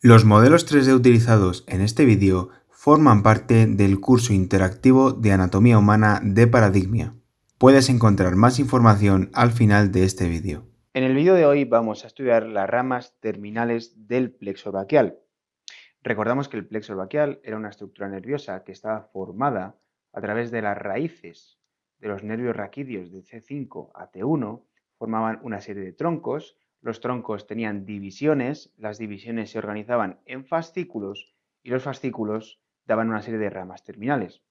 Los modelos 3D utilizados en este vídeo forman parte del curso interactivo de Anatomía Humana de Paradigmia. Puedes encontrar más información al final de este vídeo. En el vídeo de hoy vamos a estudiar las ramas terminales del plexo braquial. Recordamos que el plexo braquial era una estructura nerviosa que estaba formada a través de las raíces de los nervios raquídeos de C5 a T1, formaban una serie de troncos. Los troncos tenían divisiones, las divisiones se organizaban en fascículos y los fascículos daban una serie de ramas terminales.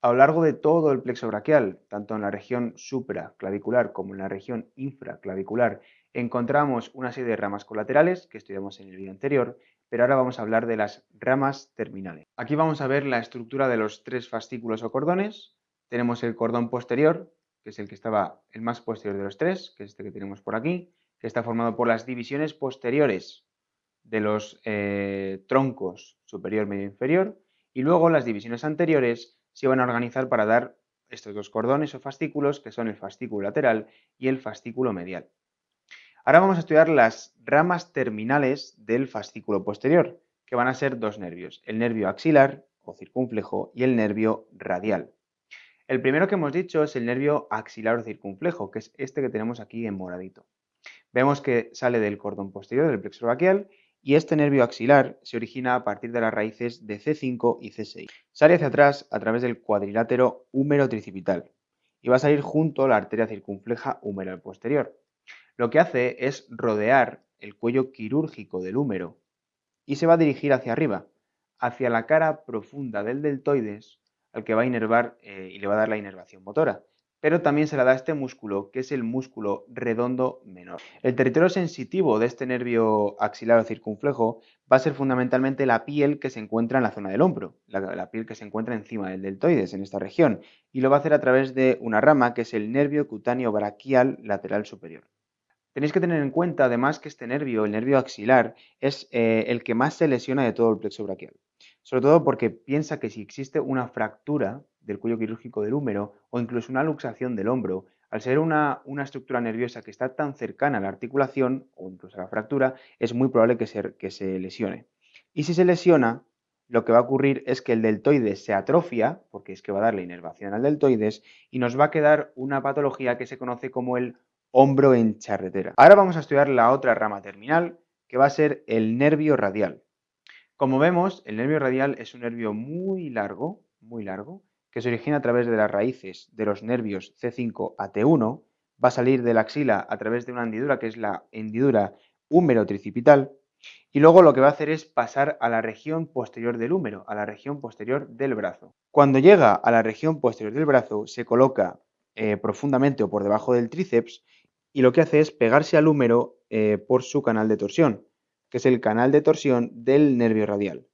A lo largo de todo el plexo braquial, tanto en la región supraclavicular como en la región infraclavicular, encontramos una serie de ramas colaterales que estudiamos en el vídeo anterior, pero ahora vamos a hablar de las ramas terminales. Aquí vamos a ver la estructura de los tres fascículos o cordones. Tenemos el cordón posterior, que es el que estaba el más posterior de los tres, que es este que tenemos por aquí, que está formado por las divisiones posteriores de los troncos superior, medio, inferior, y luego las divisiones anteriores se van a organizar para dar estos dos cordones o fascículos, que son el fascículo lateral y el fascículo medial. Ahora vamos a estudiar las ramas terminales del fascículo posterior, que van a ser dos nervios, el nervio axilar o circunflejo y el nervio radial. El primero que hemos dicho es el nervio axilar o circunflejo, que es este que tenemos aquí en moradito. Vemos que sale del cordón posterior del plexo braquial y este nervio axilar se origina a partir de las raíces de C5 y C6. Sale hacia atrás a través del cuadrilátero húmero-tricipital y va a salir junto a la arteria circunfleja humeral posterior. Lo que hace es rodear el cuello quirúrgico del húmero y se va a dirigir hacia arriba, hacia la cara profunda del deltoides, al que va a inervar y le va a dar la inervación motora. Pero también se la da a este músculo, que es el músculo redondo menor. El territorio sensitivo de este nervio axilar o circunflejo va a ser fundamentalmente la piel que se encuentra en la zona del hombro, la piel que se encuentra encima del deltoides, en esta región, y lo va a hacer a través de una rama que es el nervio cutáneo braquial lateral superior. Tenéis que tener en cuenta, además, que este nervio, el nervio axilar, es el que más se lesiona de todo el plexo braquial. Sobre todo porque piensa que si existe una fractura del cuello quirúrgico del húmero o incluso una luxación del hombro, al ser una estructura nerviosa que está tan cercana a la articulación o incluso a la fractura, es muy probable que se lesione. Y si se lesiona, lo que va a ocurrir es que el deltoides se atrofia, porque es que va a darle inervación al deltoides, y nos va a quedar una patología que se conoce como el hombro en charretera. Ahora vamos a estudiar la otra rama terminal, que va a ser el nervio radial. Como vemos, el nervio radial es un nervio muy largo, que se origina a través de las raíces de los nervios C5 a T1, va a salir de la axila a través de una hendidura que es la hendidura húmero-tricipital, y luego lo que va a hacer es pasar a la región posterior del húmero, a la región posterior del brazo. Cuando llega a la región posterior del brazo, se coloca profundamente o por debajo del tríceps y lo que hace es pegarse al húmero por su canal de torsión, que es el canal de torsión del nervio radial.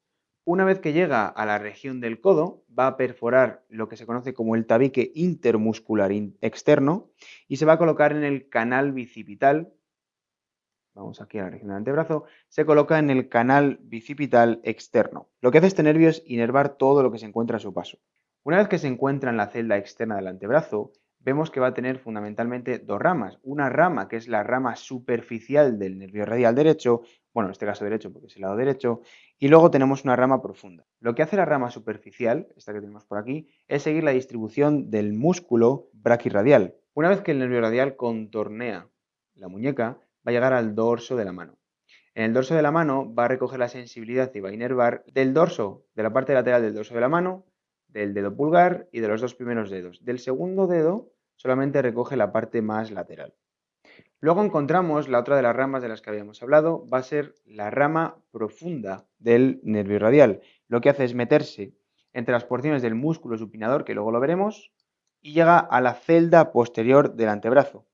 Una vez que llega a la región del codo, va a perforar lo que se conoce como el tabique intermuscular externo y se va a colocar en el canal bicipital. Vamos aquí a la región del antebrazo, se coloca en el canal bicipital externo. Lo que hace este nervio es inervar todo lo que se encuentra a su paso. Una vez que se encuentra en la celda externa del antebrazo, vemos que va a tener fundamentalmente dos ramas. Una rama que es la rama superficial del nervio radial derecho, bueno, en este caso derecho porque es el lado derecho, y luego tenemos una rama profunda. Lo que hace la rama superficial, esta que tenemos por aquí, es seguir la distribución del músculo braquirradial. Una vez que el nervio radial contornea la muñeca, va a llegar al dorso de la mano. En el dorso de la mano va a recoger la sensibilidad y va a inervar del dorso, de la parte lateral del dorso de la mano, del dedo pulgar y de los dos primeros dedos. Del segundo dedo solamente recoge la parte más lateral. Luego encontramos la otra de las ramas de las que habíamos hablado, va a ser la rama profunda del nervio radial. Lo que hace es meterse entre las porciones del músculo supinador, que luego lo veremos, y llega a la celda posterior del antebrazo.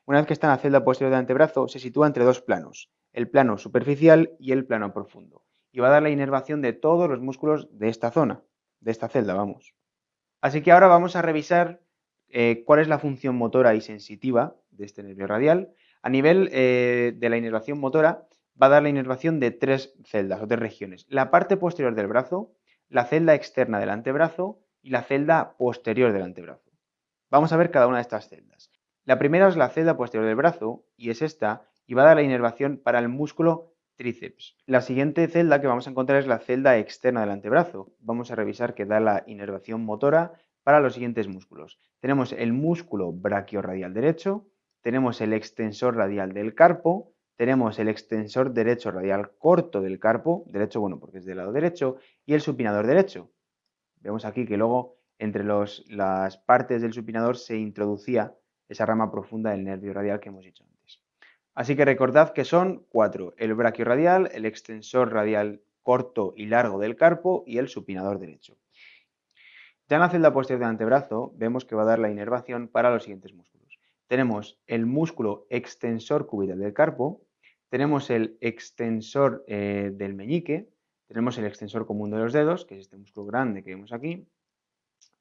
Una vez que está en la celda posterior del antebrazo, se sitúa entre dos planos, el plano superficial y el plano profundo, y va a dar la inervación de todos los músculos de esta zona, de esta celda, vamos. Así que ahora vamos a revisar cuál es la función motora y sensitiva de este nervio radial. A nivel de la inervación motora, va a dar la inervación de tres celdas o tres regiones. La parte posterior del brazo, la celda externa del antebrazo y la celda posterior del antebrazo. Vamos a ver cada una de estas celdas. La primera es la celda posterior del brazo y es esta y va a dar la inervación para el músculo tríceps. La siguiente celda que vamos a encontrar es la celda externa del antebrazo. Vamos a revisar que da la inervación motora para los siguientes músculos. Tenemos el músculo brachiorradial derecho, tenemos el extensor radial del carpo, tenemos el extensor derecho radial corto del carpo, derecho, bueno, porque es del lado derecho, y el supinador derecho. Vemos aquí que luego entre las partes del supinador se introducía esa rama profunda del nervio radial que hemos dicho antes. Así que recordad que son 4, el brachiorradial, el extensor radial corto y largo del carpo y el supinador derecho. Ya en la celda posterior del antebrazo vemos que va a dar la inervación para los siguientes músculos. Tenemos el músculo extensor cubital del carpo, tenemos el extensor del meñique, tenemos el extensor común de los dedos, que es este músculo grande que vemos aquí.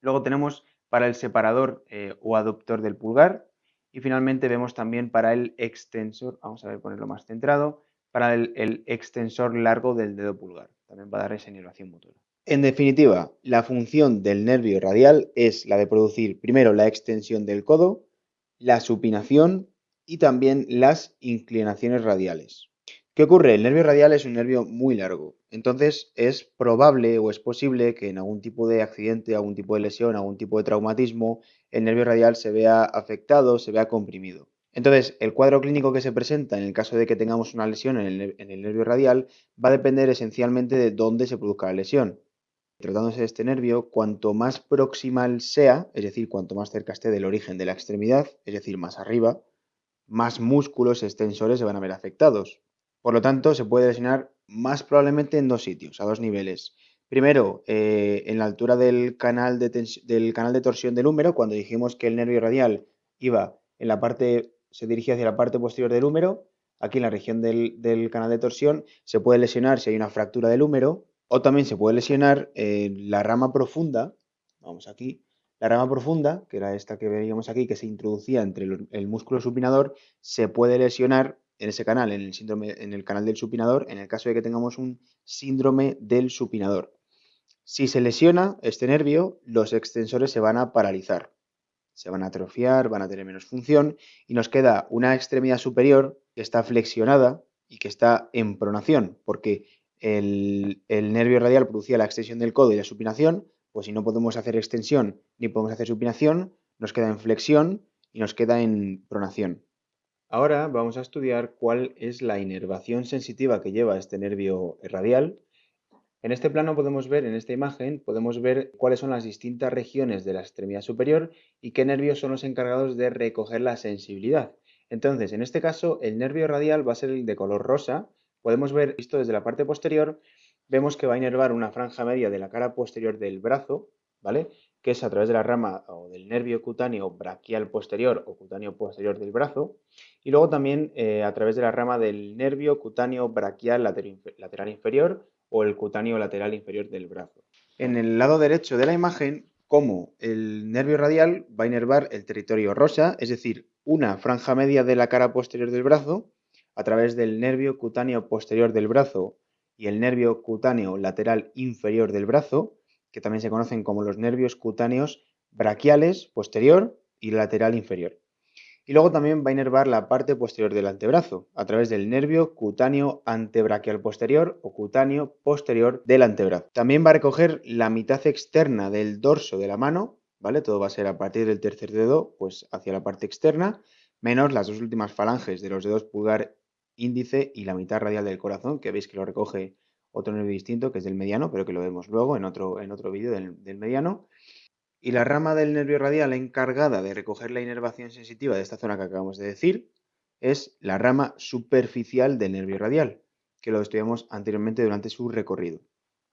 Luego tenemos para el separador o adductor del pulgar. Y finalmente vemos también para el extensor, vamos a ver ponerlo más centrado, para el extensor largo del dedo pulgar. También va a dar esa inervación motora. En definitiva, la función del nervio radial es la de producir primero la extensión del codo, la supinación y también las inclinaciones radiales. ¿Qué ocurre? El nervio radial es un nervio muy largo, entonces es probable o es posible que en algún tipo de accidente, algún tipo de lesión, algún tipo de traumatismo, el nervio radial se vea afectado, se vea comprimido. Entonces, el cuadro clínico que se presenta en el caso de que tengamos una lesión en el nervio radial va a depender esencialmente de dónde se produzca la lesión. Tratándose de este nervio, cuanto más proximal sea, es decir, cuanto más cerca esté del origen de la extremidad, es decir, más arriba, más músculos extensores se van a ver afectados. Por lo tanto, se puede lesionar más probablemente en dos sitios, a dos niveles. Primero, en la altura del canal de torsión del húmero, cuando dijimos que el nervio radial iba en la parte, se dirigía hacia la parte posterior del húmero, aquí en la región del canal de torsión, se puede lesionar si hay una fractura del húmero, o también se puede lesionar la rama profunda, vamos aquí, la rama profunda, que era esta que veíamos aquí, que se introducía entre el músculo supinador, se puede lesionar en ese canal, en el canal del supinador, en el caso de que tengamos un síndrome del supinador. Si se lesiona este nervio, los extensores se van a paralizar, se van a atrofiar, van a tener menos función y nos queda una extremidad superior que está flexionada y que está en pronación, porque el nervio radial producía la extensión del codo y la supinación, pues si no podemos hacer extensión ni podemos hacer supinación, nos queda en flexión y nos queda en pronación. Ahora vamos a estudiar cuál es la inervación sensitiva que lleva este nervio radial. En este plano podemos ver, en esta imagen, podemos ver cuáles son las distintas regiones de la extremidad superior y qué nervios son los encargados de recoger la sensibilidad. Entonces, en este caso, el nervio radial va a ser el de color rosa. Podemos ver, visto desde la parte posterior, vemos que va a inervar una franja media de la cara posterior del brazo, ¿vale? Que es a través de la rama o del nervio cutáneo braquial posterior o cutáneo posterior del brazo, y luego también a través de la rama del nervio cutáneo braquial lateral inferior o el cutáneo lateral inferior del brazo. En el lado derecho de la imagen, como el nervio radial va a inervar el territorio rosa, es decir, una franja media de la cara posterior del brazo, a través del nervio cutáneo posterior del brazo y el nervio cutáneo lateral inferior del brazo, que también se conocen como los nervios cutáneos braquiales posterior y lateral inferior. Y luego también va a inervar la parte posterior del antebrazo, a través del nervio cutáneo antebraquial posterior o cutáneo posterior del antebrazo. También va a recoger la mitad externa del dorso de la mano, ¿vale? Todo va a ser a partir del tercer dedo, pues hacia la parte externa, menos las dos últimas falanges de los dedos pulgar, índice y la mitad radial del corazón, que veis que lo recoge otro nervio distinto, que es del mediano, pero que lo vemos luego en otro vídeo del mediano. Y la rama del nervio radial encargada de recoger la inervación sensitiva de esta zona que acabamos de decir es la rama superficial del nervio radial, que lo estudiamos anteriormente durante su recorrido.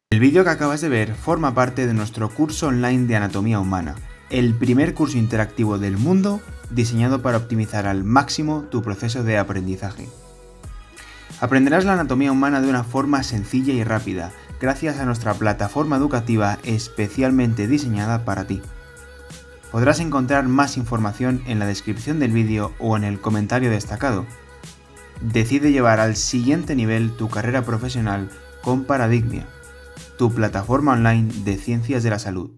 El vídeo que acabas de ver forma parte de nuestro curso online de anatomía humana, el primer curso interactivo del mundo diseñado para optimizar al máximo tu proceso de aprendizaje. Aprenderás la anatomía humana de una forma sencilla y rápida, gracias a nuestra plataforma educativa especialmente diseñada para ti. Podrás encontrar más información en la descripción del vídeo o en el comentario destacado. Decide llevar al siguiente nivel tu carrera profesional con Paradigmia, tu plataforma online de ciencias de la salud.